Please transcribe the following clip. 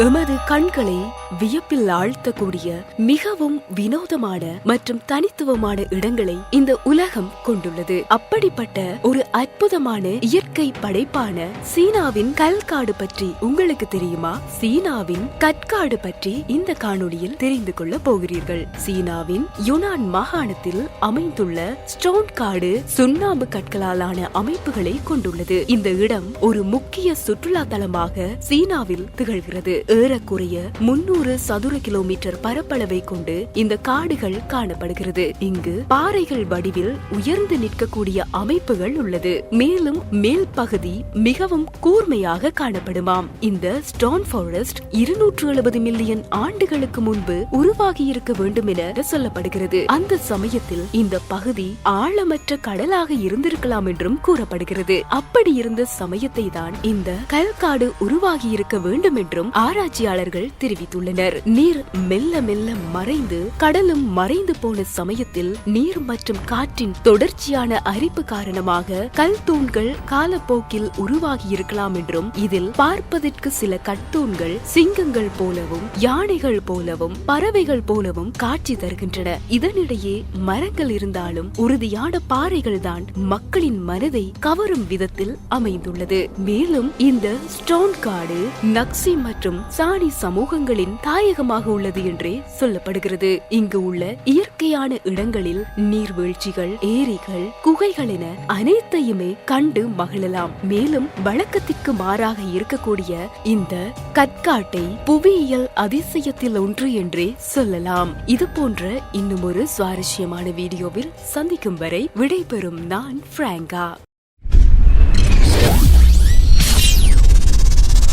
எமது கண்களை வியப்பில் ஆழ்த்தக்கூடிய மிகவும் வினோதமான மற்றும் தனித்துவமான இடங்களை இந்த உலகம் கொண்டுள்ளது. அப்படிப்பட்ட ஒரு அற்புதமான இயற்கை படைப்பான சீனாவின் கல்காடு பற்றி உங்களுக்கு தெரியுமா? சீனாவின் கற்காடு பற்றி இந்த காணொளியில் தெரிந்து கொள்ள போகிறீர்கள். சீனாவின் யுனான் மாகாணத்தில் அமைந்துள்ள ஸ்டோன் காடு சுண்ணாம்பு கற்களாலான அமைப்புகளை கொண்டுள்ளது. இந்த இடம் ஒரு முக்கிய சுற்றுலா தலமாக சீனாவில் திகழ்கிறது. ஏறக்குறைய 300 சதுர கிலோமீட்டர் பரப்பளவை கொண்டு இந்த காடுகள் காணப்படுகிறது. இங்கு பாறைகள் வடிவில் உயர்ந்து நிற்கக்கூடிய அமைப்புகள் உள்ளது. மேலும் மேல் பகுதி மிகவும் கூர்மையாக காணப்படுமாம். இந்த ஸ்டோன் ஃபாரஸ்ட் 270 மில்லியன் ஆண்டுகளுக்கு முன்பு உருவாகி இருக்க வேண்டும் என சொல்லப்படுகிறது. அந்த சமயத்தில் இந்த பகுதி ஆழமற்ற கடலாக இருந்திருக்கலாம் என்றும் கூறப்படுகிறது. அப்படி இருந்த சமயத்தை தான் இந்த கல்காடு உருவாகி இருக்க வேண்டும் என்றும் ஆராய்ச்சியாளர்கள் தெரிவித்துள்ளனர். நீர் மெல்ல மெல்ல மறைந்து கடலும் மறைந்து போன சமயத்தில் நீர் மற்றும் காற்றின் தொடர்ச்சியான அரிப்பு காரணமாக கல் தூண்கள் காலப்போக்கில் உருவாகி இருக்கலாம் என்றும், இதில் பார்ப்பதற்கு சில கட்டூன்கள் சிங்கங்கள் போலவும் யானைகள் போலவும் பறவைகள் போலவும் காட்சி தருகின்றன. இதனிடையே மரங்கள் இருந்தாலும் உறுதியான பாறைகள் தான் மக்களின் மனதை கவரும் விதத்தில் அமைந்துள்ளது. மேலும் இந்த ஸ்டோன் காடு நக்சி மற்றும் சாணி சமூகங்களின் தாயகமாக உள்ளது என்றே சொல்லப்படுகிறது. இங்கு உள்ள இயற்கையான இடங்களில் நீர்வீழ்ச்சிகள், ஏரிகள், குகைகள் என அனைத்தையுமே கண்டு மகிழலாம். மேலும் வழக்கத்திற்கு மாறாக இருக்கக்கூடிய இந்த கற்காட்டை புவியியல் அதிசயத்தில் ஒன்று என்றே சொல்லலாம். இது போன்ற இன்னும் ஒரு சுவாரஸ்யமான வீடியோவில் சந்திக்கும் வரை விடைபெறும் நான் பிராங்கா.